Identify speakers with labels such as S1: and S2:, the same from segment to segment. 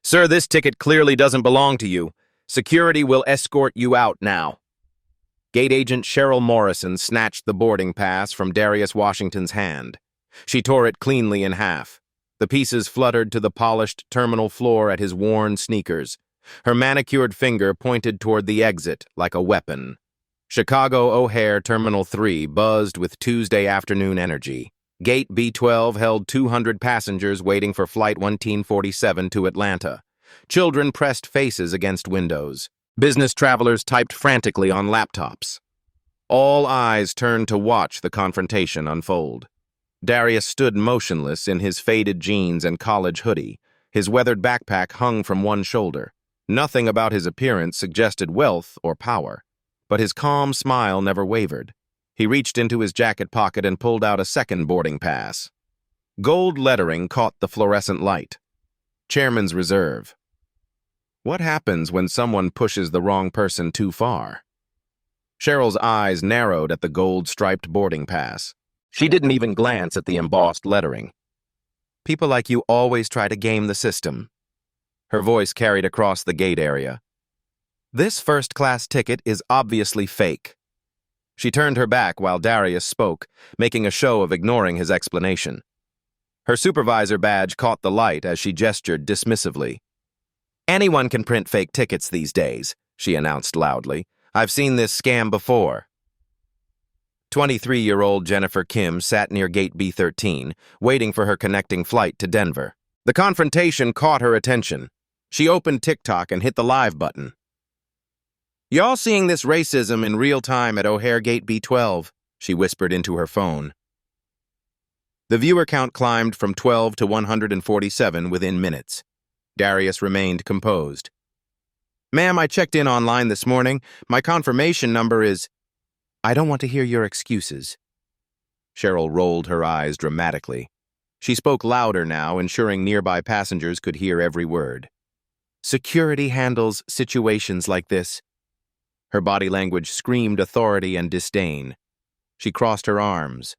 S1: Sir, this ticket clearly doesn't belong to you. Security will escort you out now. Gate agent Cheryl Morrison snatched the boarding pass from Darius Washington's hand. She tore it cleanly in half. The pieces fluttered to the polished terminal floor at his worn sneakers. Her manicured finger pointed toward the exit like a weapon. Chicago O'Hare Terminal 3 buzzed with Tuesday afternoon energy. Gate B12 held 200 passengers waiting for Flight 1947 to Atlanta. Children pressed faces against windows. Business travelers typed frantically on laptops. All eyes turned to watch the confrontation unfold. Darius stood motionless in his faded jeans and college hoodie. His weathered backpack hung from one shoulder. Nothing about his appearance suggested wealth or power, but his calm smile never wavered. He reached into his jacket pocket and pulled out a second boarding pass. Gold lettering caught the fluorescent light. Chairman's Reserve. What happens when someone pushes the wrong person too far? Cheryl's eyes narrowed at the gold-striped boarding pass. She didn't even glance at the embossed lettering. People like you always try to game the system. Her voice carried across the gate area. This first-class ticket is obviously fake. She turned her back while Darius spoke, making a show of ignoring his explanation. Her supervisor badge caught the light as she gestured dismissively. Anyone can print fake tickets these days, she announced loudly. I've seen this scam before. 23-year-old Jennifer Kim sat near gate B13, waiting for her connecting flight to Denver. The confrontation caught her attention. She opened TikTok and hit the live button. Y'all seeing this racism in real time at O'Hare Gate B12, she whispered into her phone. The viewer count climbed from 12 to 147 within minutes. Darius remained composed. Ma'am, I checked in online this morning. My confirmation number is... I don't want to hear your excuses. Cheryl rolled her eyes dramatically. She spoke louder now, ensuring nearby passengers could hear every word. Security handles situations like this. Her body language screamed authority and disdain. She crossed her arms,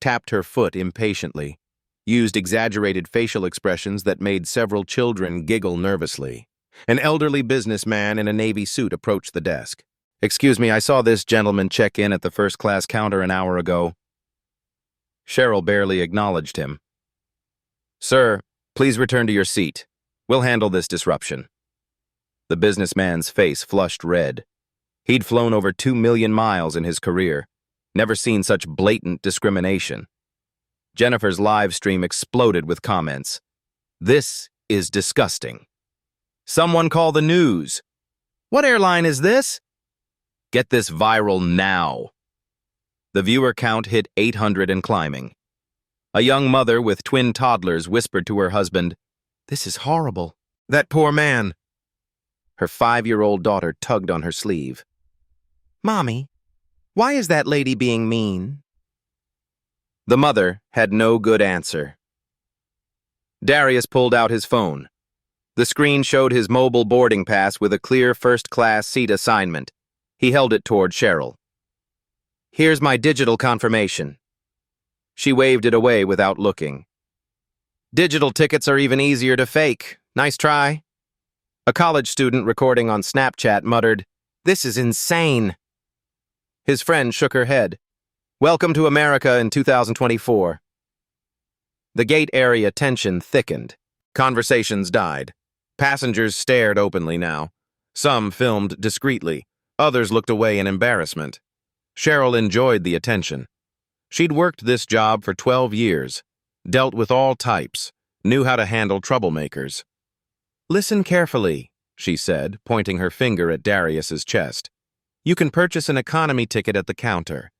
S1: tapped her foot impatiently, used exaggerated facial expressions that made several children giggle nervously. An elderly businessman in a navy suit approached the desk. Excuse me, I saw this gentleman check in at the first-class counter an hour ago. Cheryl barely acknowledged him. Sir, please return to your seat. We'll handle this disruption. The businessman's face flushed red. He'd flown over 2 million miles in his career, never seen such blatant discrimination. Jennifer's live stream exploded with comments. This is disgusting. Someone call the news. What airline is this? Get this viral now. The viewer count hit 800 and climbing. A young mother with twin toddlers whispered to her husband, This is horrible. That poor man. Her 5-year-old daughter tugged on her sleeve. Mommy, why is that lady being mean? The mother had no good answer. Darius pulled out his phone. The screen showed his mobile boarding pass with a clear first-class seat assignment. He held it toward Cheryl. Here's my digital confirmation. She waved it away without looking. Digital tickets are even easier to fake. Nice try. A college student recording on Snapchat muttered, This is insane. His friend shook her head. Welcome to America in 2024. The gate area tension thickened. Conversations died. Passengers stared openly now. Some filmed discreetly. Others looked away in embarrassment. Cheryl enjoyed the attention. She'd worked this job for 12 years, dealt with all types, knew how to handle troublemakers. Listen carefully, she said, pointing her finger at Darius's chest. You can purchase an economy ticket at the counter,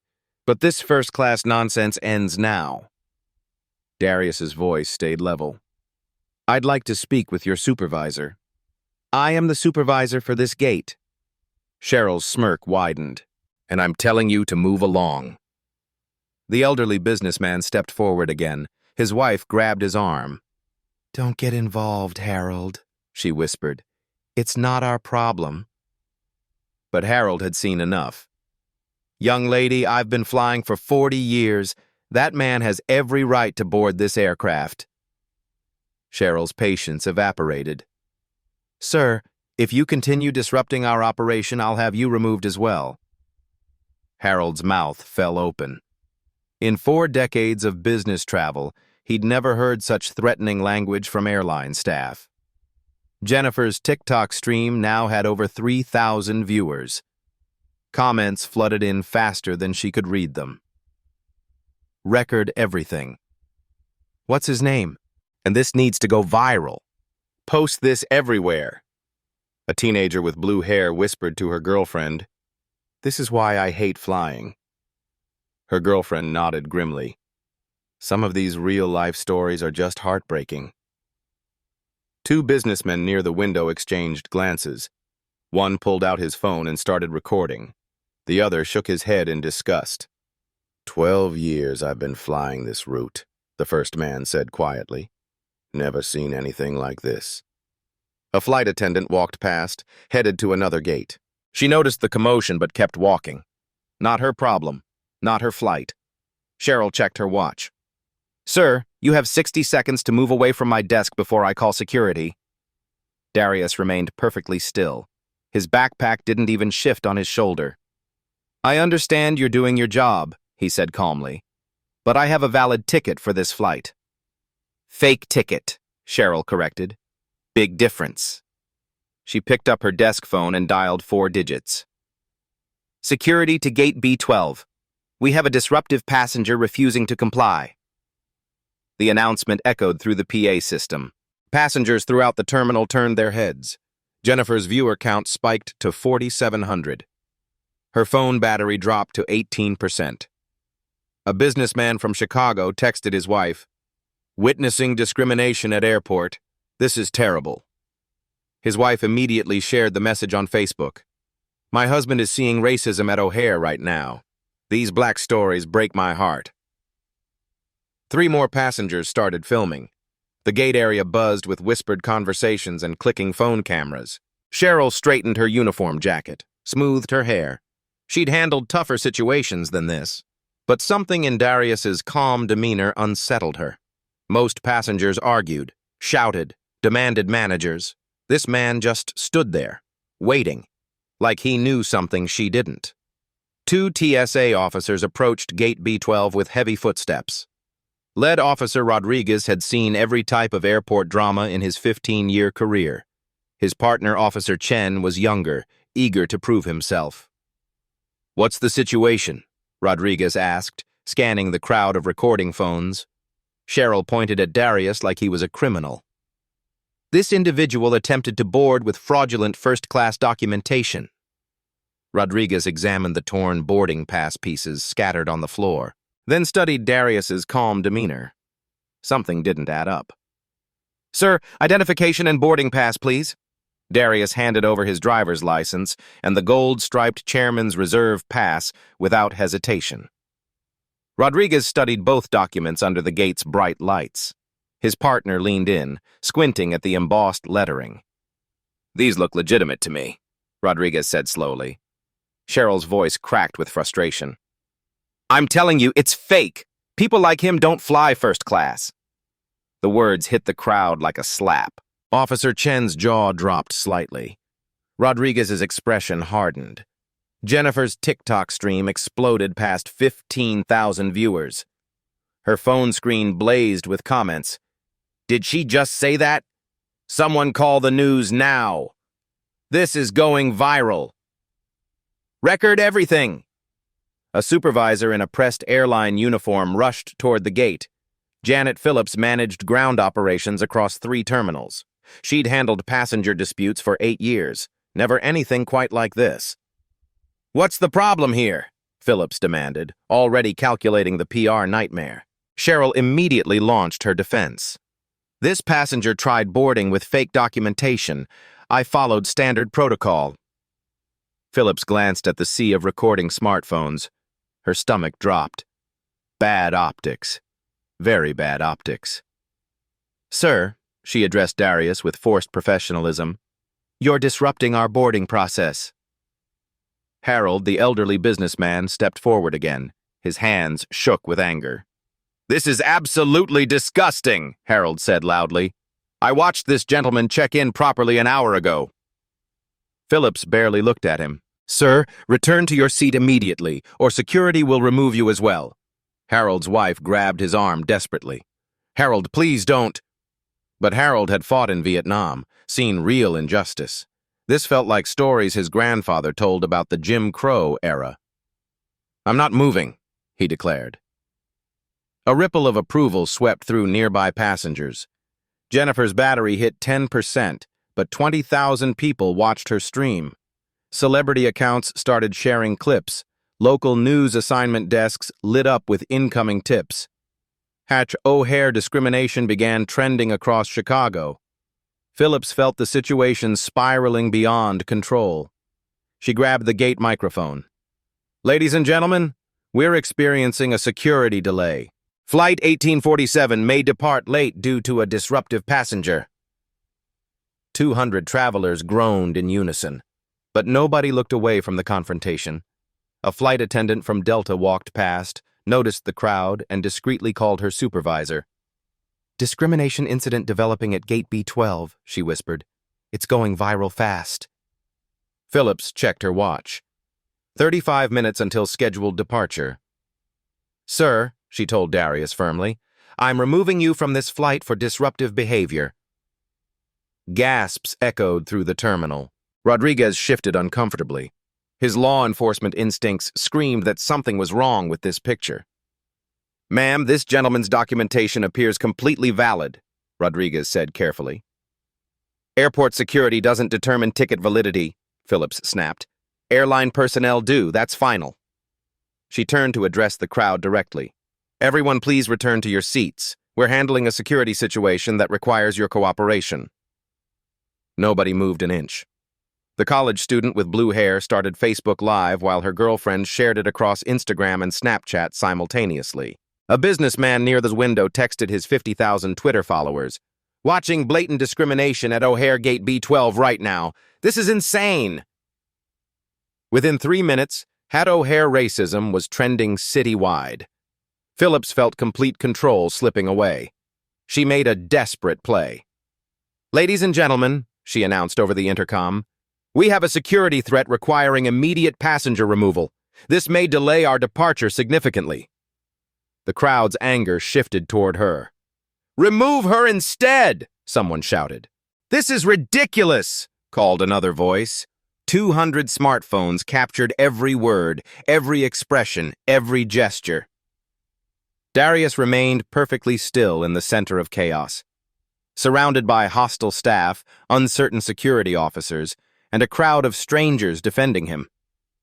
S1: but this first-class nonsense ends now. Darius's voice stayed level. I'd like to speak with your supervisor. I am the supervisor for this gate. Cheryl's smirk widened. And I'm telling you to move along. The elderly businessman stepped forward again. His wife grabbed his arm. Don't get involved, Harold, she whispered. It's not our problem. But Harold had seen enough. Young lady, I've been flying for 40 years. That man has every right to board this aircraft. Cheryl's patience evaporated. Sir, if you continue disrupting our operation, I'll have you removed as well. Harold's mouth fell open. In 4 decades of business travel, he'd never heard such threatening language from airline staff. Jennifer's TikTok stream now had over 3,000 viewers. Comments flooded in faster than she could read them. Record everything. What's his name? And this needs to go viral. Post this everywhere. A teenager with blue hair whispered to her girlfriend, "This is why I hate flying." Her girlfriend nodded grimly. Some of these real-life stories are just heartbreaking. 2 businessmen near the window exchanged glances. One pulled out his phone and started recording. The other shook his head in disgust. 12 years I've been flying this route, the first man said quietly. Never seen anything like this. A flight attendant walked past, headed to another gate. She noticed the commotion but kept walking. Not her problem. Not her flight. Cheryl checked her watch. "Sir, you have 60 seconds to move away from my desk before I call security." Darius remained perfectly still. His backpack didn't even shift on his shoulder. "I understand you're doing your job," he said calmly, "but I have a valid ticket for this flight." "Fake ticket," Cheryl corrected. "Big difference." She picked up her desk phone and dialed 4 digits. "Security to gate B12. We have a disruptive passenger refusing to comply." The announcement echoed through the PA system. Passengers throughout the terminal turned their heads. Jennifer's viewer count spiked to 4,700. Her phone battery dropped to 18%. A businessman from Chicago texted his wife, "Witnessing discrimination at airport. This is terrible." His wife immediately shared the message on Facebook. "My husband is seeing racism at O'Hare right now. These black stories break my heart." 3 more passengers started filming. The gate area buzzed with whispered conversations and clicking phone cameras. Cheryl straightened her uniform jacket, smoothed her hair. She'd handled tougher situations than this, but something in Darius's calm demeanor unsettled her. Most passengers argued, shouted, demanded managers. This man just stood there, waiting, like he knew something she didn't. 2 TSA officers approached Gate B12 with heavy footsteps. Lead Officer Rodriguez had seen every type of airport drama in his 15-year career. His partner, Officer Chen, was younger, eager to prove himself. "What's the situation?" Rodriguez asked, scanning the crowd of recording phones. Cheryl pointed at Darius like he was a criminal. "This individual attempted to board with fraudulent first-class documentation." Rodriguez examined the torn boarding pass pieces scattered on the floor, then studied Darius's calm demeanor. Something didn't add up. "Sir, identification and boarding pass, please." Darius handed over his driver's license and the gold-striped chairman's reserve pass without hesitation. Rodriguez studied both documents under the gate's bright lights. His partner leaned in, squinting at the embossed lettering. "These look legitimate to me," Rodriguez said slowly. Cheryl's voice cracked with frustration. "I'm telling you, it's fake. People like him don't fly first class." The words hit the crowd like a slap. Officer Chen's jaw dropped slightly. Rodriguez's expression hardened. Jennifer's TikTok stream exploded past 15,000 viewers. Her phone screen blazed with comments. "Did she just say that? Someone call the news now. This is going viral. Record everything." A supervisor in a pressed airline uniform rushed toward the gate. Janet Phillips managed ground operations across 3 terminals. She'd handled passenger disputes for 8 years. Never anything quite like this. "What's the problem here?" Phillips demanded, already calculating the PR nightmare. Cheryl immediately launched her defense. "This passenger tried boarding with fake documentation. I followed standard protocol." Phillips glanced at the sea of recording smartphones. Her stomach dropped. Bad optics. Very bad optics. "Sir," she addressed Darius with forced professionalism, "you're disrupting our boarding process." Harold, the elderly businessman, stepped forward again. His hands shook with anger. "This is absolutely disgusting," Harold said loudly. I watched this gentleman check in properly an hour ago. Phillips barely looked at him. Sir, return to your seat immediately, or security will remove you as well. Harold's wife grabbed his arm desperately. Harold, please don't. But Harold had fought in Vietnam, seen real injustice. This felt like stories his grandfather told about the Jim Crow era. I'm not moving, he declared. A ripple of approval swept through nearby passengers. Jennifer's battery hit 10%, but 20,000 people watched her stream. Celebrity accounts started sharing clips. Local news assignment desks lit up with incoming tips. O'Hare discrimination began trending across Chicago. Phillips felt the situation spiraling beyond control. She grabbed the gate microphone. Ladies and gentlemen, we're experiencing a security delay. Flight 1847 may depart late due to a disruptive passenger. 200 travelers groaned in unison, but nobody looked away from the confrontation. A flight attendant from Delta walked past, noticed the crowd, and discreetly called her supervisor. Discrimination incident developing at Gate B12, she whispered. It's going viral fast. Phillips checked her watch. 35 minutes until scheduled departure. Sir, she told Darius firmly, I'm removing you from this flight for disruptive behavior. Gasps echoed through the terminal. Rodriguez shifted uncomfortably. His law enforcement instincts screamed that something was wrong with this picture. Ma'am, this gentleman's documentation appears completely valid, Rodriguez said carefully. Airport security doesn't determine ticket validity, Phillips snapped. Airline personnel do, that's final. She turned to address the crowd directly. Everyone please return to your seats. We're handling a security situation that requires your cooperation. Nobody moved an inch. The college student with blue hair started Facebook Live while her girlfriend shared it across Instagram and Snapchat simultaneously. A businessman near the window texted his 50,000 Twitter followers, watching blatant discrimination at O'Hare Gate B12 right now. This is insane. Within 3 minutes, O'Hare racism was trending citywide. Phillips felt complete control slipping away. She made a desperate play. Ladies and gentlemen, she announced over the intercom, we have a security threat requiring immediate passenger removal. This may delay our departure significantly. The crowd's anger shifted toward her. Remove her instead, someone shouted. This is ridiculous, called another voice. 200 smartphones captured every word, every expression, every gesture. Darius remained perfectly still in the center of chaos. Surrounded by hostile staff, uncertain security officers, and a crowd of strangers defending him.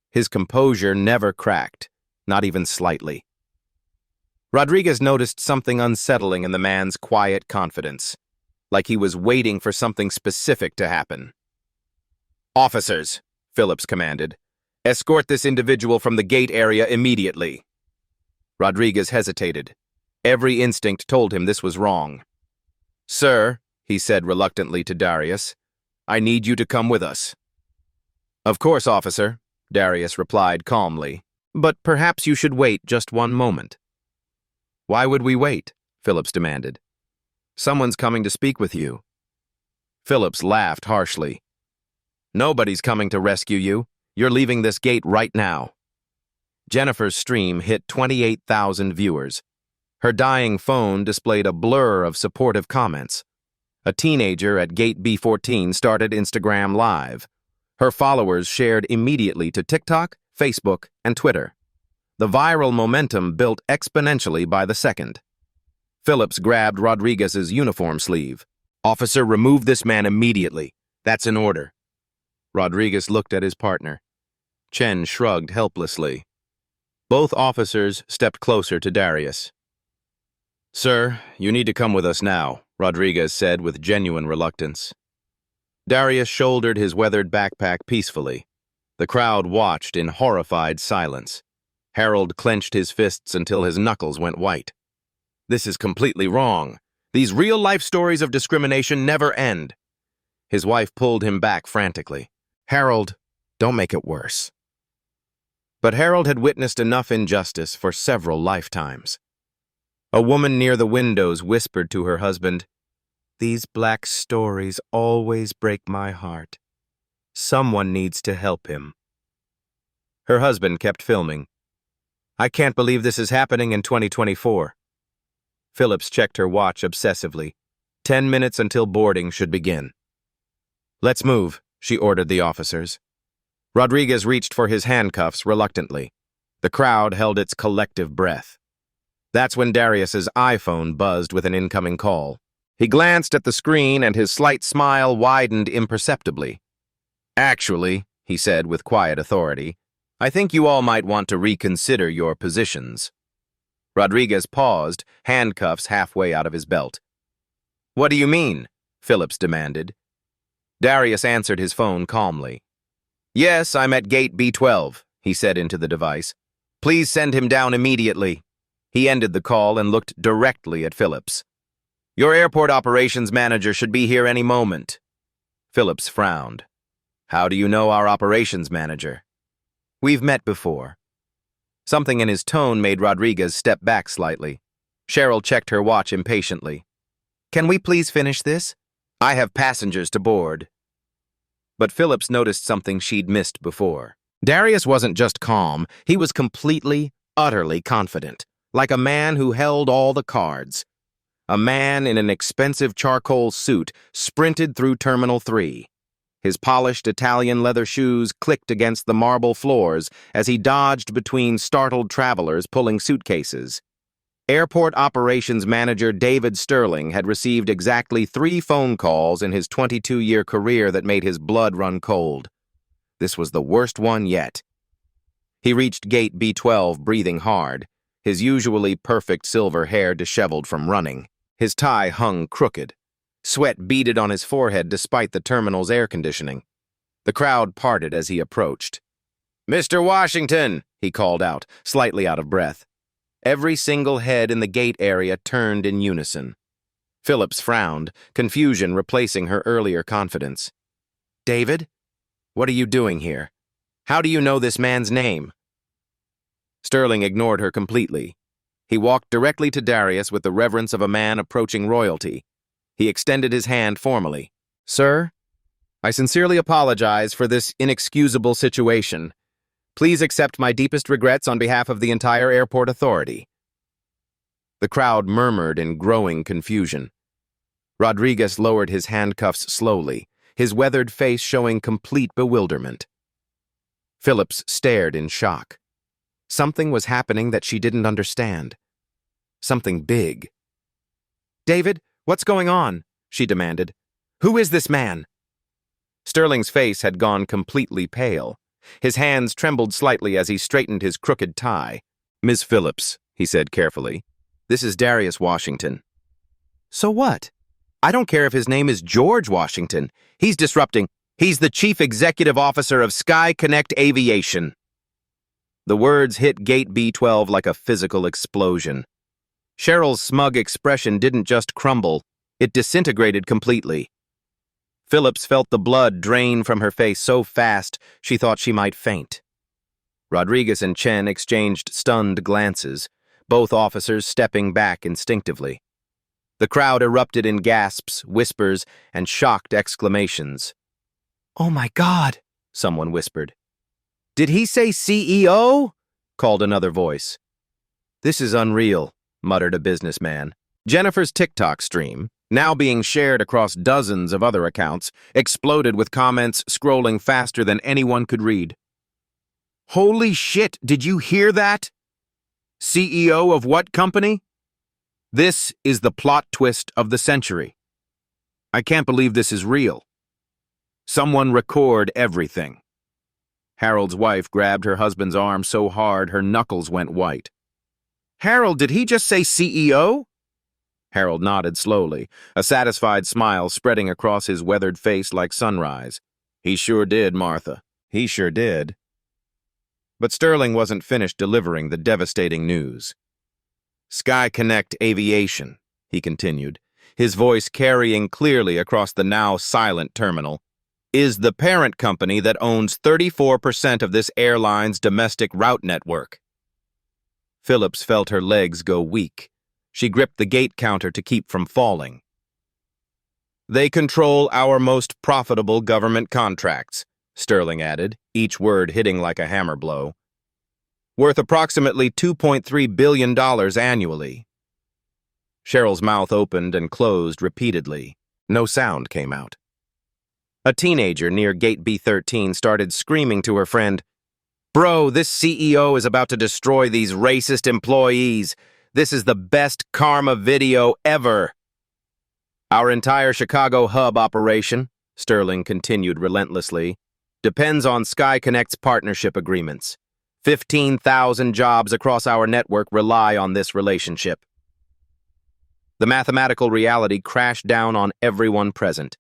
S1: His composure never cracked, not even slightly. Rodriguez noticed something unsettling in the man's quiet confidence, like he was waiting for something specific to happen. Officers, Phillips commanded, escort this individual from the gate area immediately. Rodriguez hesitated. Every instinct told him this was wrong. Sir, he said reluctantly to Darius, I need you to come with us. Of course, officer, Darius replied calmly, but perhaps you should wait just one moment. Why would we wait? Phillips demanded. Someone's coming to speak with you. Phillips laughed harshly. Nobody's coming to rescue you. You're leaving this gate right now. Jennifer's stream hit 28,000 viewers. Her dying phone displayed a blur of supportive comments. A teenager at Gate B14 started Instagram Live. Her followers shared immediately to TikTok, Facebook, and Twitter. The viral momentum built exponentially by the second. Phillips grabbed Rodriguez's uniform sleeve. Officer, remove this man immediately. That's an order. Rodriguez looked at his partner. Chen shrugged helplessly. Both officers stepped closer to Darius. Sir, you need to come with us now, Rodriguez said with genuine reluctance. Darius shouldered his weathered backpack peacefully. The crowd watched in horrified silence. Harold clenched his fists until his knuckles went white. This is completely wrong. These real-life stories of discrimination never end. His wife pulled him back frantically. Harold, don't make it worse. But Harold had witnessed enough injustice for several lifetimes. A woman near the windows whispered to her husband, These black stories always break my heart. Someone needs to help him. Her husband kept filming. I can't believe this is happening in 2024. Phillips checked her watch obsessively. 10 minutes until boarding should begin. Let's move, she ordered the officers. Rodriguez reached for his handcuffs reluctantly. The crowd held its collective breath. That's when Darius's iPhone buzzed with an incoming call. He glanced at the screen and his slight smile widened imperceptibly. Actually, he said with quiet authority, I think you all might want to reconsider your positions. Rodriguez paused, handcuffs halfway out of his belt. What do you mean? Phillips demanded. Darius answered his phone calmly. Yes, I'm at gate B12, he said into the device. Please send him down immediately. He ended the call and looked directly at Phillips. Your airport operations manager should be here any moment. Phillips frowned. How do you know our operations manager? We've met before. Something in his tone made Rodriguez step back slightly. Cheryl checked her watch impatiently. Can we please finish this? I have passengers to board. But Phillips noticed something she'd missed before. Darius wasn't just calm, he was completely, utterly confident, like a man who held all the cards. A man in an expensive charcoal suit sprinted through Terminal 3. His polished Italian leather shoes clicked against the marble floors as he dodged between startled travelers pulling suitcases. Airport Operations Manager David Sterling had received exactly 3 phone calls in his 22-year career that made his blood run cold. This was the worst one yet. He reached gate B12 breathing hard, his usually perfect silver hair disheveled from running. His tie hung crooked. Sweat beaded on his forehead despite the terminal's air conditioning. The crowd parted as he approached. Mr. Washington, he called out, slightly out of breath. Every single head in the gate area turned in unison. Phillips frowned, confusion replacing her earlier confidence. David? What are you doing here? How do you know this man's name? Sterling ignored her completely. He walked directly to Darius with the reverence of a man approaching royalty. He extended his hand formally. Sir, I sincerely apologize for this inexcusable situation. Please accept my deepest regrets on behalf of the entire airport authority. The crowd murmured in growing confusion. Rodriguez lowered his handcuffs slowly, his weathered face showing complete bewilderment. Phillips stared in shock. Something was happening that she didn't understand. Something big. David, what's going on? She demanded. Who is this man? Sterling's face had gone completely pale. His hands trembled slightly as he straightened his crooked tie. Miss Phillips, he said carefully, this is Darius Washington. So what? I don't care if his name is George Washington. He's disrupting. He's the chief executive officer of Sky Connect Aviation. The words hit gate B12 like a physical explosion. Cheryl's smug expression didn't just crumble, it disintegrated completely. Phillips felt the blood drain from her face so fast she thought she might faint. Rodriguez and Chen exchanged stunned glances, both officers stepping back instinctively. The crowd erupted in gasps, whispers, and shocked exclamations. "Oh my God," someone whispered. "Did he say CEO?" called another voice. "This is unreal," muttered a businessman. Jennifer's TikTok stream, now being shared across dozens of other accounts, exploded with comments scrolling faster than anyone could read. "Holy shit, did you hear that? CEO of what company? This is the plot twist of the century. I can't believe this is real. Someone record everything." Harold's wife grabbed her husband's arm so hard her knuckles went white. "Harold, did he just say CEO?" Harold nodded slowly, a satisfied smile spreading across his weathered face like sunrise. "He sure did, Martha. He sure did." But Sterling wasn't finished delivering the devastating news. "Sky Connect Aviation," he continued, his voice carrying clearly across the now silent terminal, "is the parent company that owns 34% of this airline's domestic route network." Phillips felt her legs go weak. She gripped the gate counter to keep from falling. They control our most profitable government contracts, Sterling added, each word hitting like a hammer blow. Worth approximately $2.3 billion annually. Cheryl's mouth opened and closed repeatedly. No sound came out. A teenager near gate B13 started screaming to her friend, "Bro, this CEO is about to destroy these racist employees. This is the best karma video ever." Our entire Chicago hub operation, Sterling continued relentlessly, depends on SkyConnect's partnership agreements. 15,000 jobs across our network rely on this relationship. The mathematical reality crashed down on everyone present.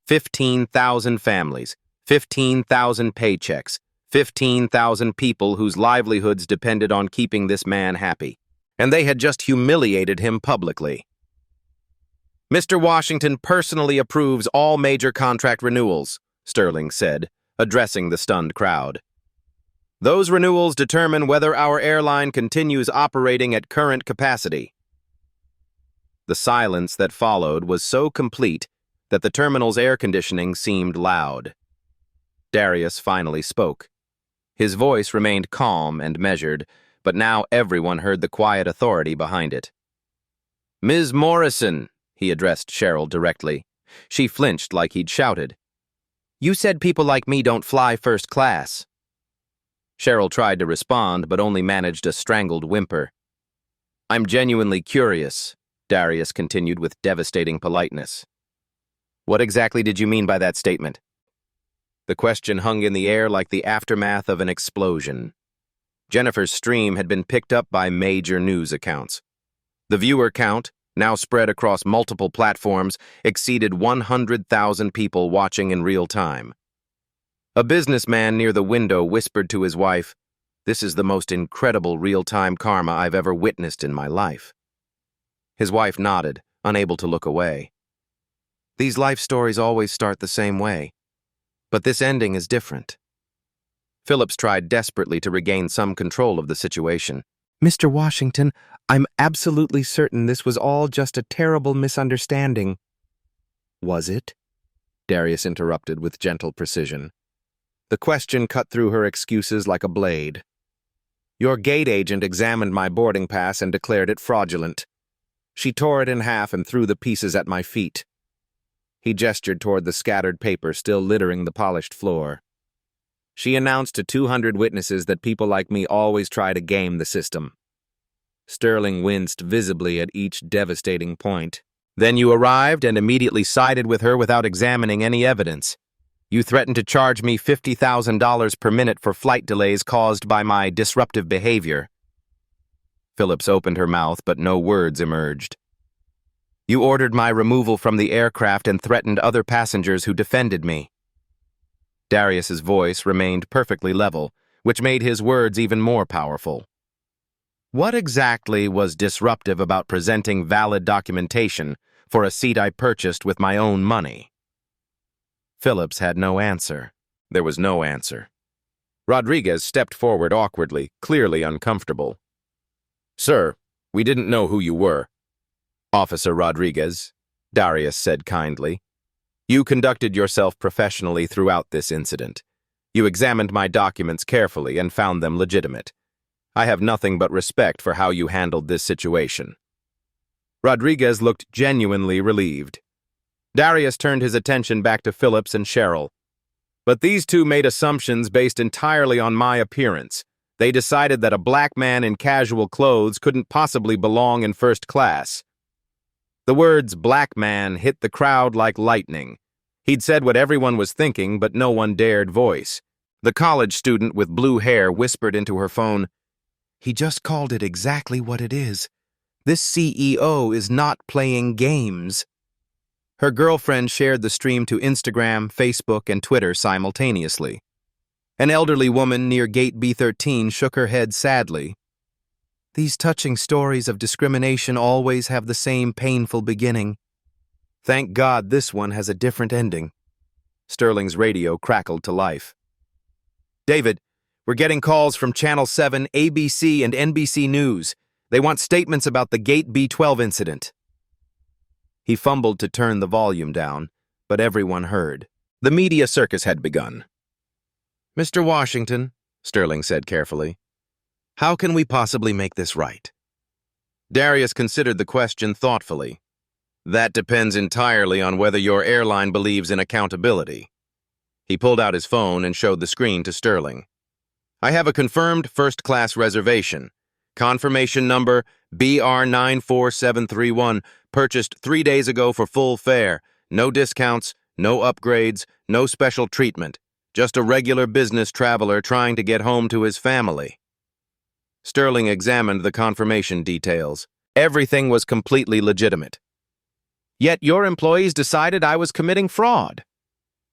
S1: 15,000 families, 15,000 paychecks, 15,000 people whose livelihoods depended on keeping this man happy. And they had just humiliated him publicly. Mr. Washington personally approves all major contract renewals, Sterling said, addressing the stunned crowd. Those renewals determine whether our airline continues operating at current capacity. The silence that followed was so complete that the terminal's air conditioning seemed loud. Darius finally spoke. His voice remained calm and measured, but now everyone heard the quiet authority behind it. "Ms. Morrison," he addressed Cheryl directly. She flinched like he'd shouted. "You said people like me don't fly first class." Cheryl tried to respond, but only managed a strangled whimper. "I'm genuinely curious," Darius continued with devastating politeness. "What exactly did you mean by that statement?" The question hung in the air like the aftermath of an explosion. Jennifer's stream had been picked up by major news accounts. The viewer count, now spread across multiple platforms, exceeded 100,000 people watching in real time. A businessman near the window whispered to his wife, "This is the most incredible real-time karma I've ever witnessed in my life." His wife nodded, unable to look away. "These life stories always start the same way, but this ending is different." Phillips tried desperately to regain some control of the situation. "Mr. Washington, I'm absolutely certain this was all just a terrible misunderstanding." "Was it?" Darius interrupted with gentle precision. The question cut through her excuses like a blade. "Your gate agent examined my boarding pass and declared it fraudulent. She tore it in half and threw the pieces at my feet." He gestured toward the scattered paper still littering the polished floor. "She announced to 200 witnesses that people like me always try to game the system." Sterling winced visibly at each devastating point. "Then you arrived and immediately sided with her without examining any evidence. You threatened to charge me $50,000 per minute for flight delays caused by my disruptive behavior." Phillips opened her mouth, but no words emerged. "You ordered my removal from the aircraft and threatened other passengers who defended me." Darius's voice remained perfectly level, which made his words even more powerful. "What exactly was disruptive about presenting valid documentation for a seat I purchased with my own money?" Phillips had no answer. There was no answer. Rodriguez stepped forward awkwardly, clearly uncomfortable. "Sir, we didn't know who you were." "Officer Rodriguez," Darius said kindly, "you conducted yourself professionally throughout this incident. You examined my documents carefully and found them legitimate. I have nothing but respect for how you handled this situation." Rodriguez looked genuinely relieved. Darius turned his attention back to Phillips and Cheryl. "But these two made assumptions based entirely on my appearance. They decided that a black man in casual clothes couldn't possibly belong in first class." The words "black man" hit the crowd like lightning. He'd said what everyone was thinking, but no one dared voice. The college student with blue hair whispered into her phone, "He just called it exactly what it is. This CEO is not playing games." Her girlfriend shared the stream to Instagram, Facebook, and Twitter simultaneously. An elderly woman near gate B13 shook her head sadly. "These touching stories of discrimination always have the same painful beginning. Thank God this one has a different ending." Sterling's radio crackled to life. "David, we're getting calls from Channel 7, ABC, and NBC News. They want statements about the Gate B12 incident." He fumbled to turn the volume down, but everyone heard. The media circus had begun. "Mr. Washington," Sterling said carefully, "how can we possibly make this right?" Darius considered the question thoughtfully. "That depends entirely on whether your airline believes in accountability." He pulled out his phone and showed the screen to Sterling. "I have a confirmed first-class reservation. Confirmation number BR94731, purchased 3 days ago for full fare. No discounts, no upgrades, no special treatment. Just a regular business traveler trying to get home to his family." Sterling examined the confirmation details. Everything was completely legitimate. "Yet your employees decided I was committing fraud."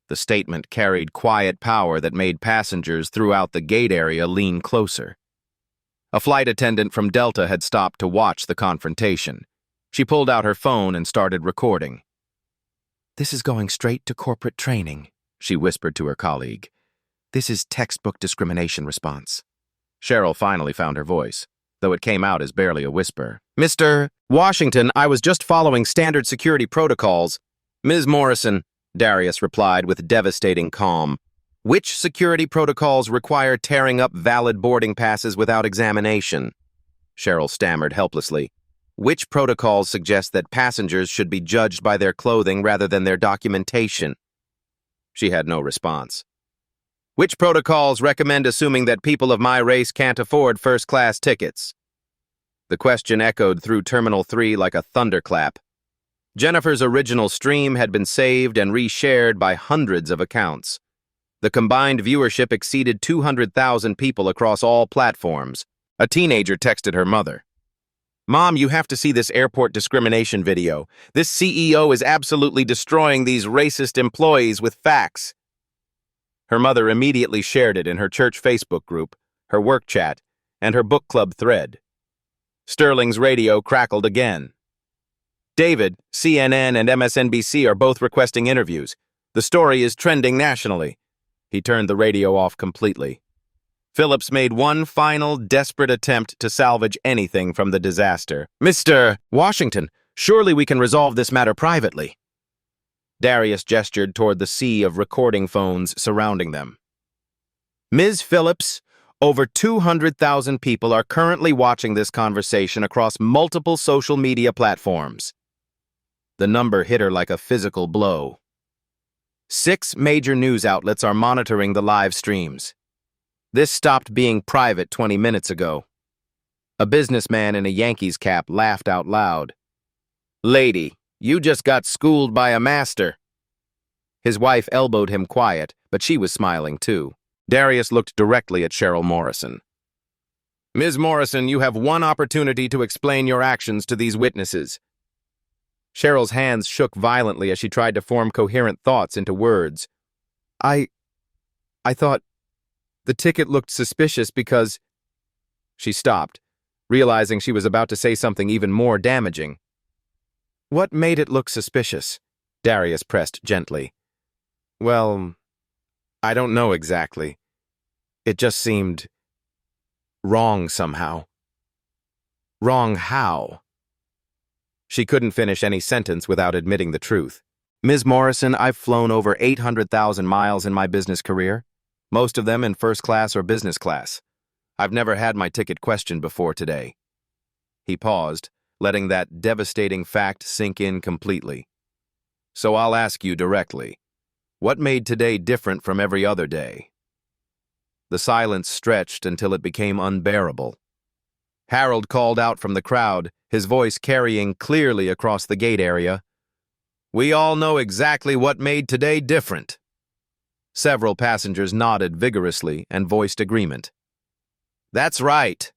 S1: The statement carried quiet power that made passengers throughout the gate area lean closer. A flight attendant from Delta had stopped to watch the confrontation. She pulled out her phone and started recording. "This is going straight to corporate training," she whispered to her colleague. "This is textbook discrimination response." Cheryl finally found her voice, though it came out as barely a whisper. "Mr. Washington, I was just following standard security protocols." "Ms. Morrison," Darius replied with devastating calm, "which security protocols require tearing up valid boarding passes without examination?" Cheryl stammered helplessly. "Which protocols suggest that passengers should be judged by their clothing rather than their documentation?" She had no response. "Which protocols recommend assuming that people of my race can't afford first-class tickets?" The question echoed through Terminal 3 like a thunderclap. Jennifer's original stream had been saved and reshared by hundreds of accounts. The combined viewership exceeded 200,000 people across all platforms. A teenager texted her mother. "Mom, you have to see this airport discrimination video. This CEO is absolutely destroying these racist employees with facts." Her mother immediately shared it in her church Facebook group, her work chat, and her book club thread. Sterling's radio crackled again. "David, CNN, and MSNBC are both requesting interviews. The story is trending nationally." He turned the radio off completely. Phillips made one final, desperate attempt to salvage anything from the disaster. "Mr. Washington, surely we can resolve this matter privately." Darius gestured toward the sea of recording phones surrounding them. "Ms. Phillips, over 200,000 people are currently watching this conversation across multiple social media platforms." The number hit her like a physical blow. 6 major news outlets are monitoring the live streams. This stopped being private 20 minutes ago. A businessman in a Yankees cap laughed out loud. "Lady, you just got schooled by a master." His wife elbowed him quiet, but she was smiling too. Darius looked directly at Cheryl Morrison. "Ms. Morrison, you have one opportunity to explain your actions to these witnesses." Cheryl's hands shook violently as she tried to form coherent thoughts into words. I thought the ticket looked suspicious because..." She stopped, realizing she was about to say something even more damaging. "What made it look suspicious?" Darius pressed gently. "Well, I don't know exactly. It just seemed wrong somehow." "Wrong how?" She couldn't finish any sentence without admitting the truth. "Ms. Morrison, I've flown over 800,000 miles in my business career, most of them in first class or business class. I've never had my ticket questioned before today." He paused, letting that devastating fact sink in completely. "So I'll ask you directly. What made today different from every other day?" The silence stretched until it became unbearable. Harold called out from the crowd, his voice carrying clearly across the gate area. "We all know exactly what made today different." Several passengers nodded vigorously and voiced agreement. "That's right.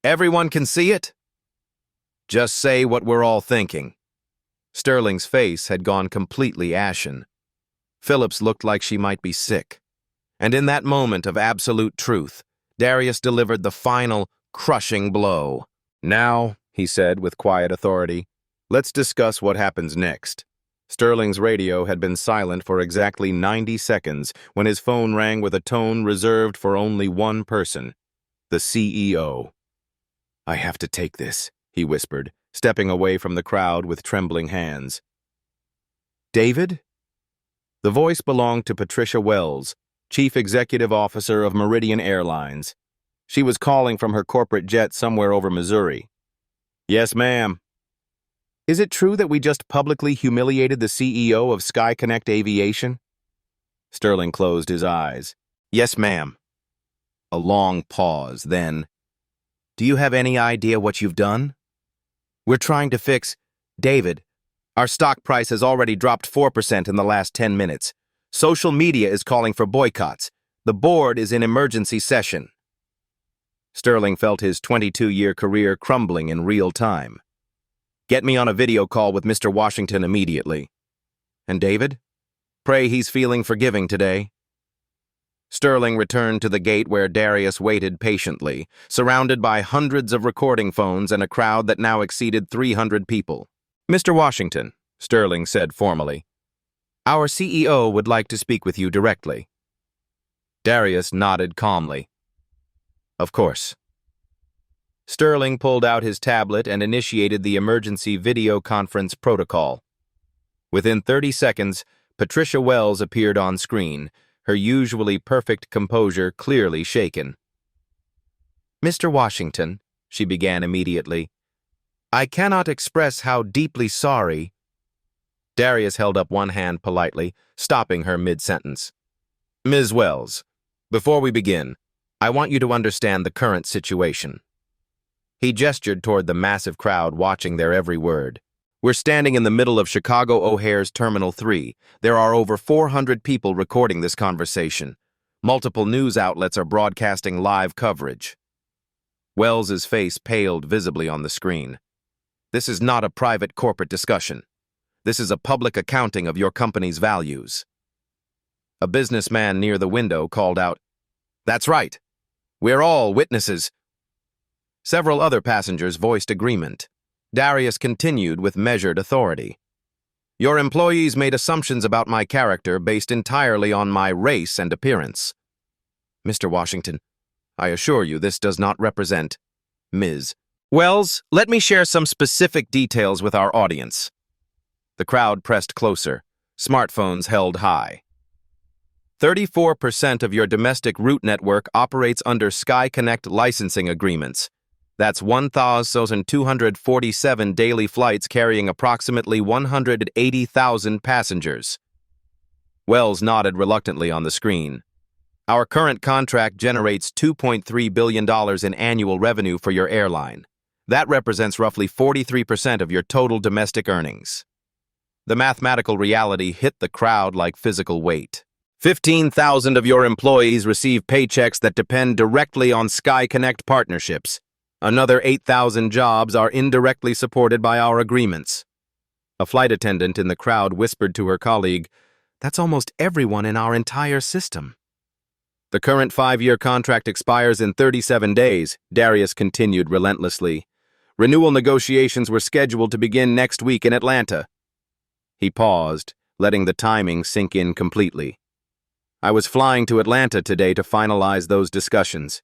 S1: Everyone can see it? Just say what we're all thinking." Sterling's face had gone completely ashen. Phillips looked like she might be sick. And in that moment of absolute truth, Darius delivered the final, crushing blow. "Now," he said with quiet authority, "let's discuss what happens next." Sterling's radio had been silent for exactly 90 seconds when his phone rang with a tone reserved for only one person, the CEO. "I have to take this," he whispered, stepping away from the crowd with trembling hands. David? The voice belonged to Patricia Wells, Chief Executive Officer of Meridian Airlines. She was calling from her corporate jet somewhere over Missouri. Yes, ma'am. Is it true that we just publicly humiliated the CEO of SkyConnect Aviation? Sterling closed his eyes. Yes, ma'am. A long pause, then. Do you have any idea what you've done? We're trying to fix... David, our stock price has already dropped 4% in the last 10 minutes. Social media is calling for boycotts. The board is in emergency session. Sterling felt his 22-year career crumbling in real time. Get me on a video call with Mr. Washington immediately. And David? Pray he's feeling forgiving today. Sterling returned to the gate where Darius waited patiently, surrounded by hundreds of recording phones and a crowd that now exceeded 300 people. Mr. Washington, Sterling said formally, our CEO would like to speak with you directly. Darius nodded calmly. Of course. Sterling pulled out his tablet and initiated the emergency video conference protocol. Within 30 seconds, Patricia Wells appeared on screen, her usually perfect composure clearly shaken. Mr. Washington, she began immediately, I cannot express how deeply sorry. Darius held up one hand politely, stopping her mid-sentence. Ms. Wells, before we begin, I want you to understand the current situation. He gestured toward the massive crowd watching their every word. We're standing in the middle of Chicago O'Hare's Terminal 3. There are over 400 people recording this conversation. Multiple news outlets are broadcasting live coverage. Wells's face paled visibly on the screen. This is not a private corporate discussion. This is a public accounting of your company's values. A businessman near the window called out, That's right. We're all witnesses. Several other passengers voiced agreement. Darius continued with measured authority. Your employees made assumptions about my character based entirely on my race and appearance. Mr. Washington, I assure you this does not represent Ms. Wells, let me share some specific details with our audience. The crowd pressed closer, smartphones held high. 34% of your domestic route network operates under SkyConnect licensing agreements. That's 1,247 daily flights carrying approximately 180,000 passengers. Wells nodded reluctantly on the screen. Our current contract generates $2.3 billion in annual revenue for your airline. That represents roughly 43% of your total domestic earnings. The mathematical reality hit the crowd like physical weight. 15,000 of your employees receive paychecks that depend directly on SkyConnect partnerships. Another 8,000 jobs are indirectly supported by our agreements. A flight attendant in the crowd whispered to her colleague, That's almost everyone in our entire system. The current 5-year contract expires in 37 days, Darius continued relentlessly. Renewal negotiations were scheduled to begin next week in Atlanta. He paused, letting the timing sink in completely. I was flying to Atlanta today to finalize those discussions.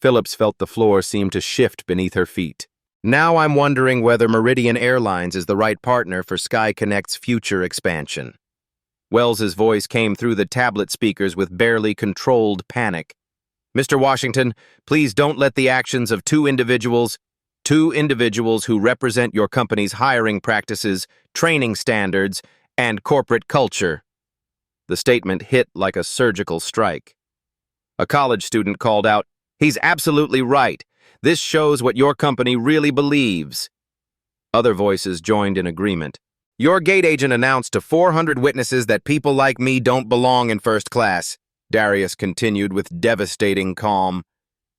S1: Phillips felt the floor seem to shift beneath her feet. Now I'm wondering whether Meridian Airlines is the right partner for SkyConnect's future expansion. Wells's voice came through the tablet speakers with barely controlled panic. Mr. Washington, please don't let the actions of two individuals who represent your company's hiring practices, training standards, and corporate culture. The statement hit like a surgical strike. A college student called out, He's absolutely right. This shows what your company really believes. Other voices joined in agreement. Your gate agent announced to 400 witnesses that people like me don't belong in first class. Darius continued with devastating calm.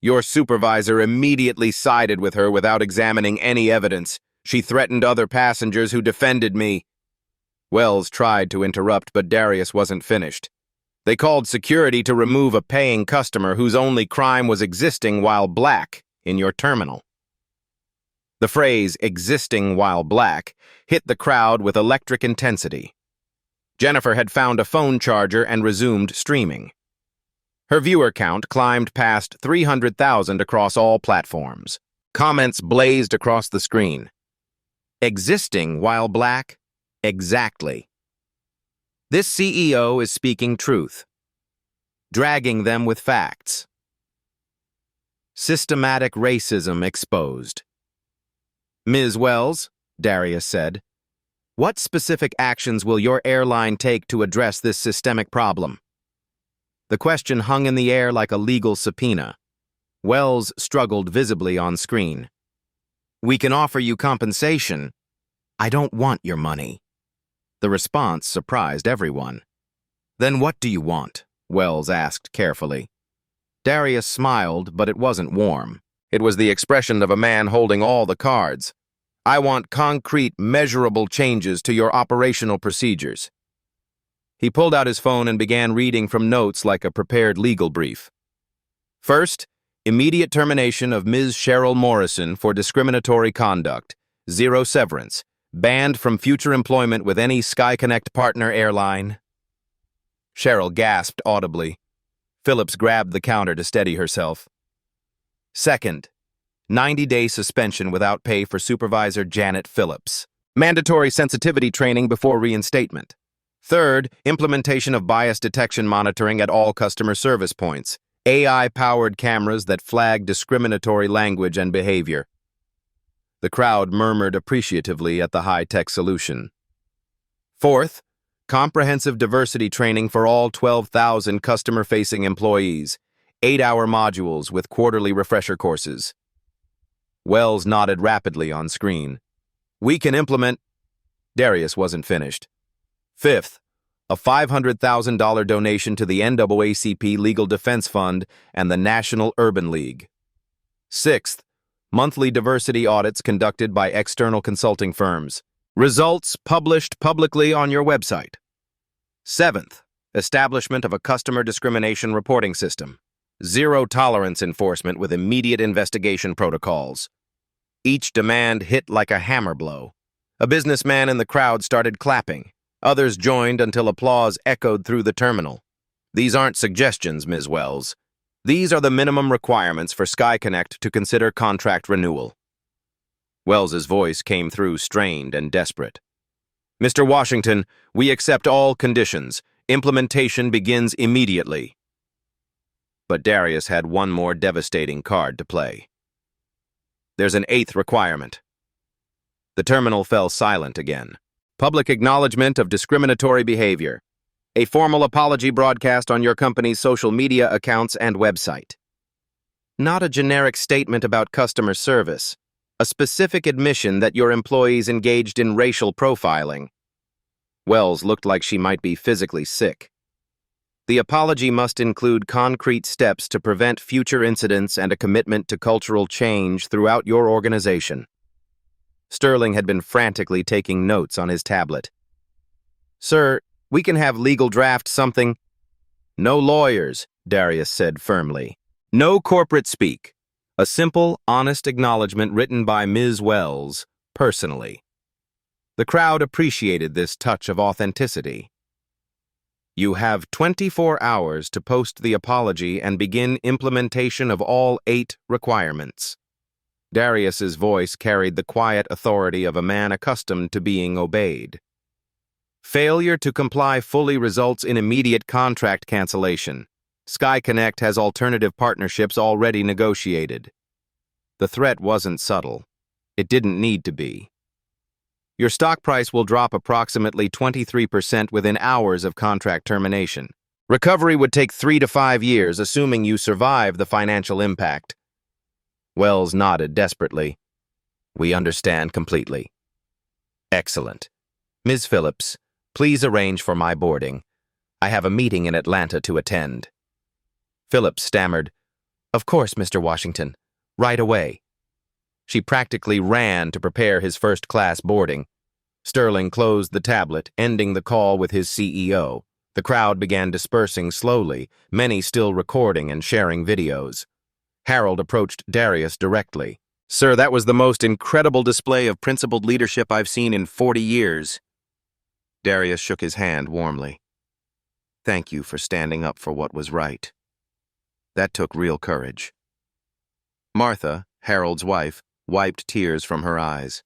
S1: Your supervisor immediately sided with her without examining any evidence. She threatened other passengers who defended me. Wells tried to interrupt, but Darius wasn't finished. They called security to remove a paying customer whose only crime was existing while black in your terminal. The phrase, existing while black, hit the crowd with electric intensity. Jennifer had found a phone charger and resumed streaming. Her viewer count climbed past 300,000 across all platforms. Comments blazed across the screen. Existing while black? Exactly. This CEO is speaking truth, dragging them with facts. Systematic racism exposed. Ms. Wells, Darius said, what specific actions will your airline take to address this systemic problem? The question hung in the air like a legal subpoena. Wells struggled visibly on screen. We can offer you compensation. I don't want your money. The response surprised everyone. Then what do you want? Wells asked carefully. Darius smiled, but it wasn't warm. It was the expression of a man holding all the cards. I want concrete, measurable changes to your operational procedures. He pulled out his phone and began reading from notes like a prepared legal brief. First, immediate termination of Ms. Cheryl Morrison for discriminatory conduct. 0 severance. Banned from future employment with any SkyConnect partner airline. Cheryl gasped audibly. Phillips grabbed the counter to steady herself. Second, 90-day suspension without pay for Supervisor Janet Phillips. Mandatory sensitivity training before reinstatement. Third, implementation of bias detection monitoring at all customer service points. AI-powered cameras that flag discriminatory language and behavior. The crowd murmured appreciatively at the high-tech solution. Fourth, comprehensive diversity training for all 12,000 customer-facing employees. 8-hour modules with quarterly refresher courses. Wells nodded rapidly on screen. We can implement... Darius wasn't finished. Fifth, a $500,000 donation to the NAACP Legal Defense Fund and the National Urban League. Sixth, monthly diversity audits conducted by external consulting firms. Results published publicly on your website. Seventh, establishment of a customer discrimination reporting system. 0 tolerance enforcement with immediate investigation protocols. Each demand hit like a hammer blow. A businessman in the crowd started clapping. Others joined until applause echoed through the terminal. These aren't suggestions, Ms. Wells. These are the minimum requirements for SkyConnect to consider contract renewal. Wells's voice came through strained and desperate. Mr. Washington, we accept all conditions. Implementation begins immediately. But Darius had one more devastating card to play. There's an 8th requirement. The terminal fell silent again. Public acknowledgement of discriminatory behavior. A formal apology broadcast on your company's social media accounts and website. Not a generic statement about customer service. A specific admission that your employees engaged in racial profiling. Wells looked like she might be physically sick. The apology must include concrete steps to prevent future incidents and a commitment to cultural change throughout your organization. Sterling had been frantically taking notes on his tablet. Sir, we can have legal draft something. No lawyers, Darius said firmly. No corporate speak. A simple, honest acknowledgement written by Ms. Wells, personally. The crowd appreciated this touch of authenticity. You have 24 hours to post the apology and begin implementation of all 8 requirements. Darius's voice carried the quiet authority of a man accustomed to being obeyed. Failure to comply fully results in immediate contract cancellation. SkyConnect has alternative partnerships already negotiated. The threat wasn't subtle. It didn't need to be. Your stock price will drop approximately 23% within hours of contract termination. Recovery would take 3 to 5 years, assuming you survive the financial impact. Wells nodded desperately. We understand completely. Excellent. Ms. Phillips, please arrange for my boarding. I have a meeting in Atlanta to attend. Phillips stammered, Of course, Mr. Washington. Right away. She practically ran to prepare his first-class boarding. Sterling closed the tablet, ending the call with his CEO. The crowd began dispersing slowly, many still recording and sharing videos. Harold approached Darius directly. Sir, that was the most incredible display of principled leadership I've seen in 40 years. Darius shook his hand warmly. Thank you for standing up for what was right. That took real courage. Martha, Harold's wife, wiped tears from her eyes.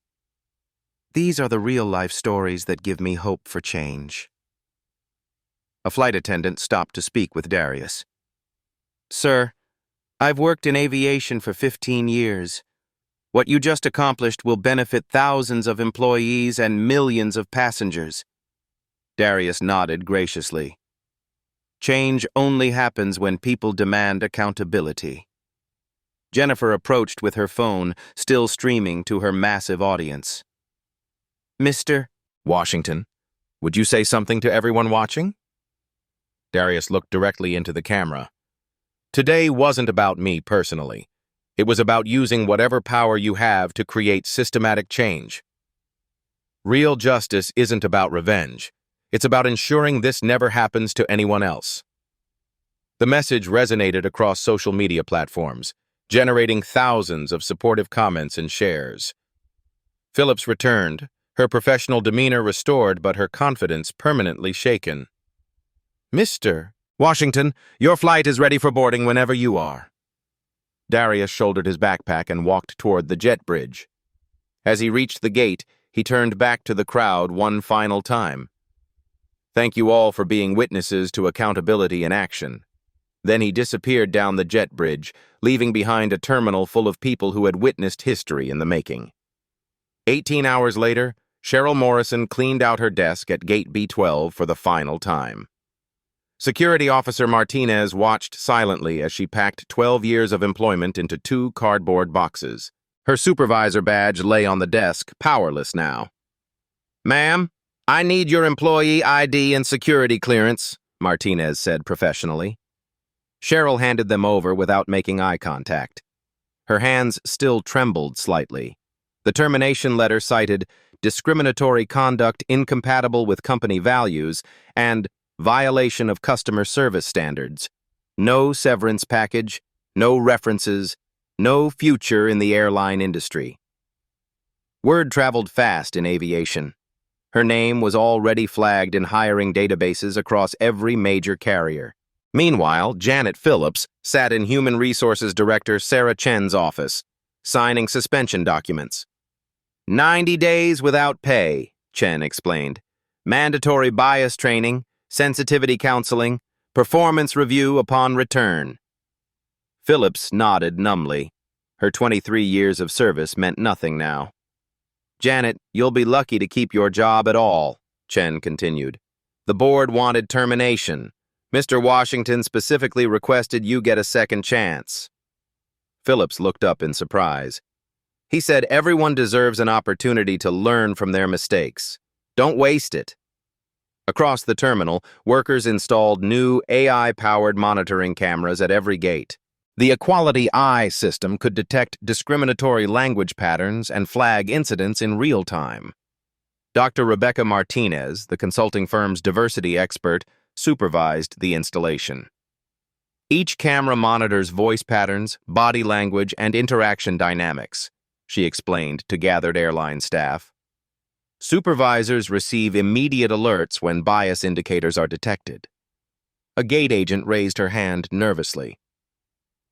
S1: These are the real-life stories that give me hope for change. A flight attendant stopped to speak with Darius. Sir, I've worked in aviation for 15 years. What you just accomplished will benefit thousands of employees and millions of passengers. Darius nodded graciously. Change only happens when people demand accountability. Jennifer approached with her phone, still streaming to her massive audience. Mr. Washington, would you say something to everyone watching? Darius looked directly into the camera. Today wasn't about me personally. It was about using whatever power you have to create systematic change. Real justice isn't about revenge. It's about ensuring this never happens to anyone else. The message resonated across social media platforms, generating thousands of supportive comments and shares. Phillips returned, her professional demeanor restored but her confidence permanently shaken. Mr. Washington, your flight is ready for boarding whenever you are. Darius shouldered his backpack and walked toward the jet bridge. As he reached the gate, he turned back to the crowd one final time. Thank you all for being witnesses to accountability in action. Then he disappeared down the jet bridge, leaving behind a terminal full of people who had witnessed history in the making. 18 hours later, Cheryl Morrison cleaned out her desk at Gate B12 for the final time. Security Officer Martinez watched silently as she packed 12 years of employment into 2 cardboard boxes. Her supervisor badge lay on the desk, powerless now. Ma'am, I need your employee ID and security clearance, Martinez said professionally. Cheryl handed them over without making eye contact. Her hands still trembled slightly. The termination letter cited discriminatory conduct incompatible with company values and violation of customer service standards. No severance package, no references, no future in the airline industry. Word traveled fast in aviation. Her name was already flagged in hiring databases across every major carrier. Meanwhile, Janet Phillips sat in Human Resources Director Sarah Chen's office, signing suspension documents. 90 days without pay, Chen explained. Mandatory bias training, sensitivity counseling, performance review upon return. Phillips nodded numbly. Her 23 years of service meant nothing now. Janet, you'll be lucky to keep your job at all, Chen continued. The board wanted termination. Mr. Washington specifically requested you get a second chance. Phillips looked up in surprise. He said everyone deserves an opportunity to learn from their mistakes. Don't waste it. Across the terminal, workers installed new AI-powered monitoring cameras at every gate. The Equality Eye system could detect discriminatory language patterns and flag incidents in real time. Dr. Rebecca Martinez, the consulting firm's diversity expert, supervised the installation. Each camera monitors voice patterns, body language, and interaction dynamics, she explained to gathered airline staff. Supervisors receive immediate alerts when bias indicators are detected. A gate agent raised her hand nervously.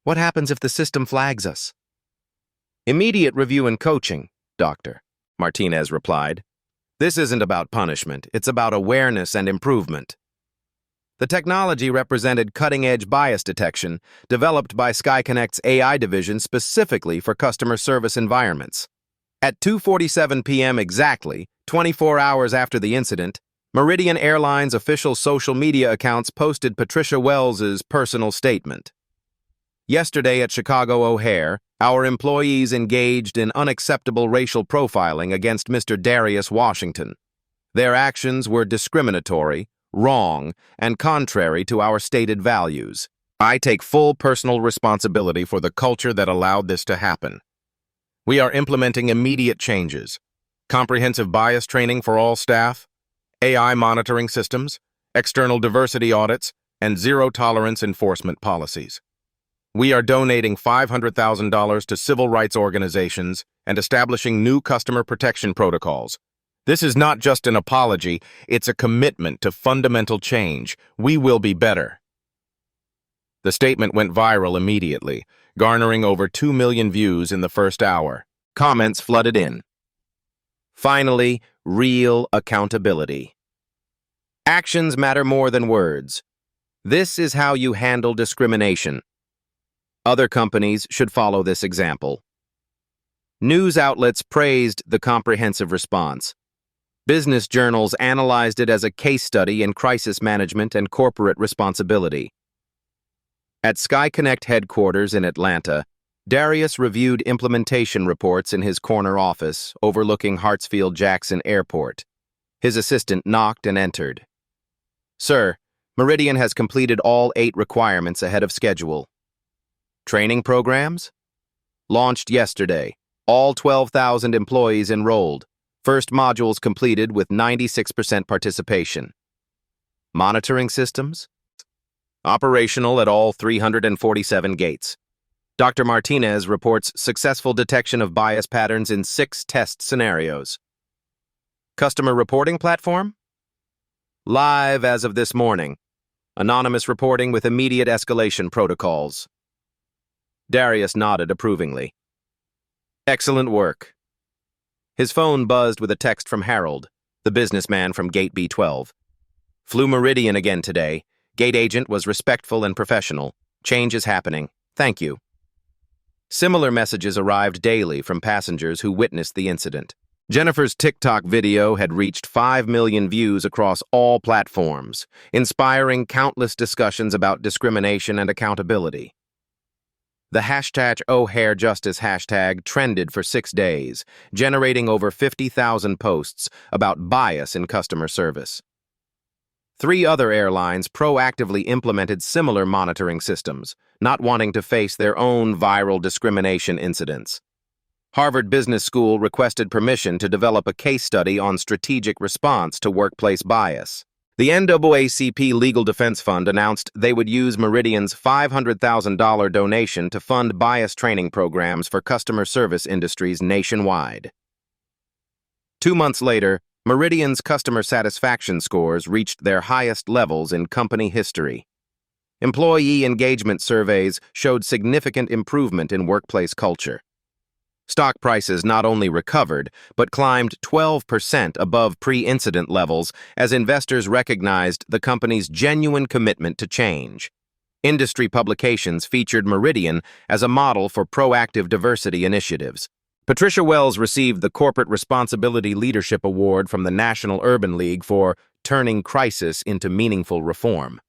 S1: What happens if the system flags us? Immediate review and coaching, Doctor, Martinez replied. This isn't about punishment, it's about awareness and improvement. The technology represented cutting-edge bias detection, developed by SkyConnect's AI division specifically for customer service environments. At 2:47 p.m. exactly, 24 hours after the incident, Meridian Airlines' official social media accounts posted Patricia Wells's personal statement. Yesterday at Chicago O'Hare, our employees engaged in unacceptable racial profiling against Mr. Darius Washington. Their actions were discriminatory, wrong, and contrary to our stated values. I take full personal responsibility for the culture that allowed this to happen. We are implementing immediate changes, comprehensive bias training for all staff, AI monitoring systems, external diversity audits, and zero-tolerance enforcement policies. We are donating $500,000 to civil rights organizations and establishing new customer protection protocols. This is not just an apology, it's a commitment to fundamental change. We will be better. The statement went viral immediately, garnering over 2 million views in the first hour. Comments flooded in. Finally, real accountability. Actions matter more than words. This is how you handle discrimination. Other companies should follow this example. News outlets praised the comprehensive response. Business journals analyzed it as a case study in crisis management and corporate responsibility. At SkyConnect headquarters in Atlanta, Darius reviewed implementation reports in his corner office overlooking Hartsfield-Jackson Airport. His assistant knocked and entered. "Sir, Meridian has completed all 8 requirements ahead of schedule." "Training programs?" "Launched yesterday. All 12,000 employees enrolled. First modules completed with 96% participation." "Monitoring systems?" "Operational at all 347 gates. Dr. Martinez reports successful detection of bias patterns in 6 test scenarios." "Customer reporting platform?" "Live as of this morning. Anonymous reporting with immediate escalation protocols." Darius nodded approvingly. "Excellent work." His phone buzzed with a text from Harold, the businessman from Gate B12. "Flew Meridian again today. Gate agent was respectful and professional. Change is happening. Thank you." Similar messages arrived daily from passengers who witnessed the incident. Jennifer's TikTok video had reached 5 million views across all platforms, inspiring countless discussions about discrimination and accountability. The hashtag #OHairJustice hashtag trended for 6 days, generating over 50,000 posts about bias in customer service. 3 other airlines proactively implemented similar monitoring systems, not wanting to face their own viral discrimination incidents. Harvard Business School requested permission to develop a case study on strategic response to workplace bias. The NAACP Legal Defense Fund announced they would use Meridian's $500,000 donation to fund bias training programs for customer service industries nationwide. 2 months later, Meridian's customer satisfaction scores reached their highest levels in company history. Employee engagement surveys showed significant improvement in workplace culture. Stock prices not only recovered, but climbed 12% above pre-incident levels as investors recognized the company's genuine commitment to change. Industry publications featured Meridian as a model for proactive diversity initiatives. Patricia Wells received the Corporate Responsibility Leadership Award from the National Urban League for turning crisis into meaningful reform.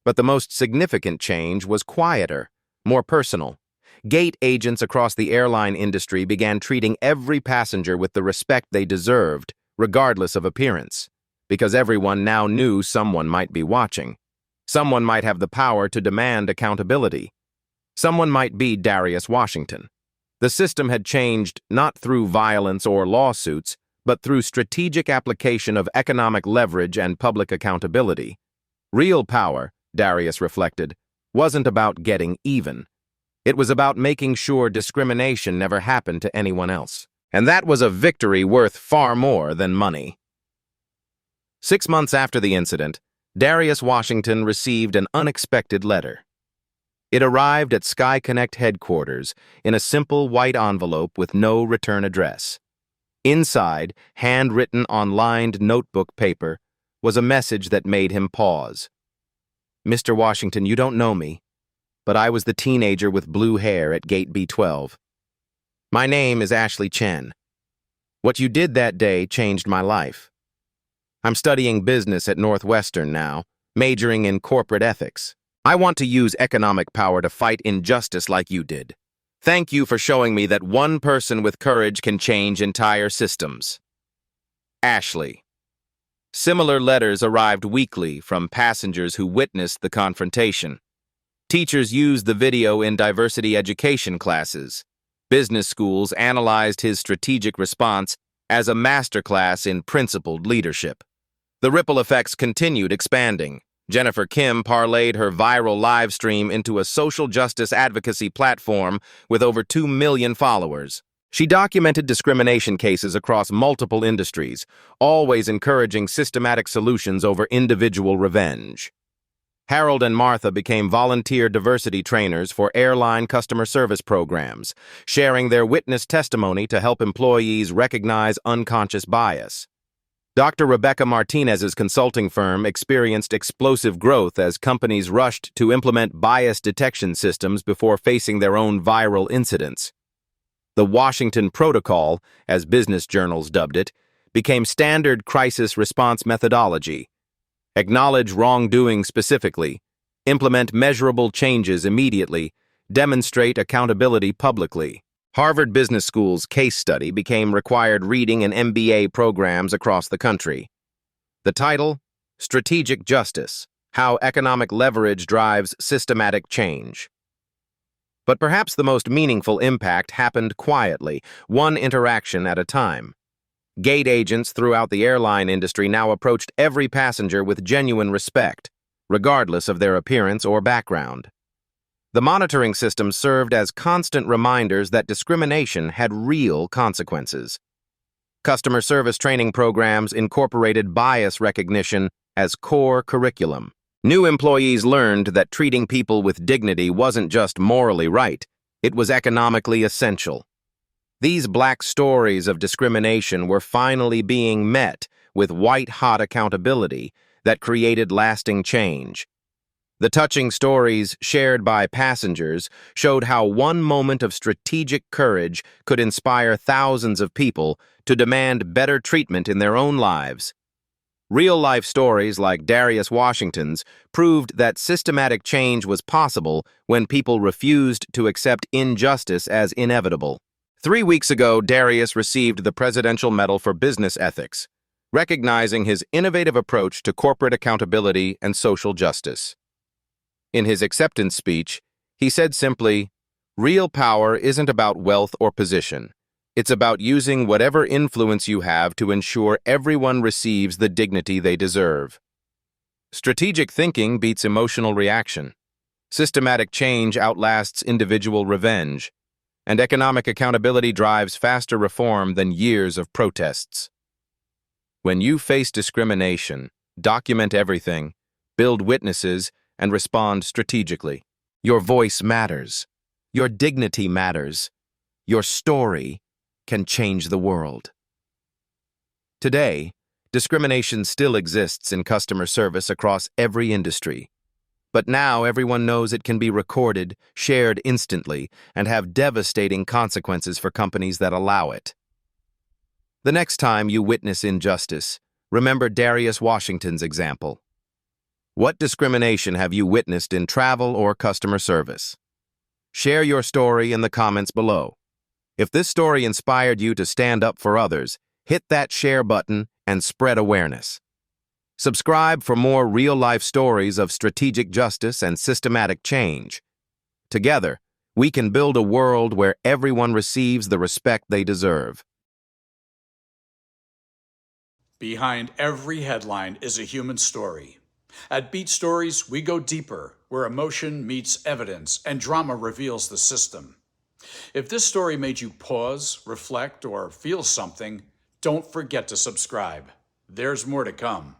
S1: But the most significant change was quieter, more personal. Gate agents across the airline industry began treating every passenger with the respect they deserved, regardless of appearance, because everyone now knew someone might be watching. Someone might have the power to demand accountability. Someone might be Darius Washington. The system had changed not through violence or lawsuits, but through strategic application of economic leverage and public accountability. Real power, Darius reflected, wasn't about getting even. It was about making sure discrimination never happened to anyone else. And that was a victory worth far more than money. 6 months after the incident, Darius Washington received an unexpected letter. It arrived at SkyConnect headquarters in a simple white envelope with no return address. Inside, handwritten on lined notebook paper, was a message that made him pause. "Mr. Washington, you don't know me, but I was the teenager with blue hair at Gate B12. My name is Ashley Chen. What you did that day changed my life. I'm studying business at Northwestern now, majoring in corporate ethics. I want to use economic power to fight injustice like you did. Thank you for showing me that one person with courage can change entire systems. Ashley." Similar letters arrived weekly from passengers who witnessed the confrontation. Teachers used the video in diversity education classes. Business schools analyzed his strategic response as a masterclass in principled leadership. The ripple effects continued expanding. Jennifer Kim parlayed her viral live stream into a social justice advocacy platform with over 2 million followers. She documented discrimination cases across multiple industries, always encouraging systematic solutions over individual revenge. Harold and Martha became volunteer diversity trainers for airline customer service programs, sharing their witness testimony to help employees recognize unconscious bias. Dr. Rebecca Martinez's consulting firm experienced explosive growth as companies rushed to implement bias detection systems before facing their own viral incidents. The Washington Protocol, as business journals dubbed it, became standard crisis response methodology. Acknowledge wrongdoing specifically, implement measurable changes immediately, demonstrate accountability publicly. Harvard Business School's case study became required reading in MBA programs across the country. The title, Strategic Justice: How Economic Leverage Drives Systematic Change. But perhaps the most meaningful impact happened quietly, one interaction at a time. Gate agents throughout the airline industry now approached every passenger with genuine respect, regardless of their appearance or background. The monitoring system served as constant reminders that discrimination had real consequences. Customer service training programs incorporated bias recognition as core curriculum. New employees learned that treating people with dignity wasn't just morally right, it was economically essential. These black stories of discrimination were finally being met with white-hot accountability that created lasting change. The touching stories shared by passengers showed how one moment of strategic courage could inspire thousands of people to demand better treatment in their own lives. Real-life stories like Darius Washington's proved that systematic change was possible when people refused to accept injustice as inevitable. 3 weeks ago, Darius received the Presidential Medal for Business Ethics, recognizing his innovative approach to corporate accountability and social justice. In his acceptance speech, he said simply, "Real power isn't about wealth or position. It's about using whatever influence you have to ensure everyone receives the dignity they deserve." Strategic thinking beats emotional reaction. Systematic change outlasts individual revenge. And economic accountability drives faster reform than years of protests. When you face discrimination, document everything, build witnesses, and respond strategically. Your voice matters. Your dignity matters. Your story can change the world. Today, discrimination still exists in customer service across every industry. But now everyone knows it can be recorded, shared instantly, and have devastating consequences for companies that allow it. The next time you witness injustice, remember Darius Washington's example. What discrimination have you witnessed in travel or customer service? Share your story in the comments below. If this story inspired you to stand up for others, hit that share button and spread awareness. Subscribe for more real-life stories of strategic justice and systematic change. Together, we can build a world where everyone receives the respect they deserve.
S2: Behind every headline is a human story. At Beat Stories, we go deeper, where emotion meets evidence and drama reveals the system. If this story made you pause, reflect, or feel something, don't forget to subscribe. There's more to come.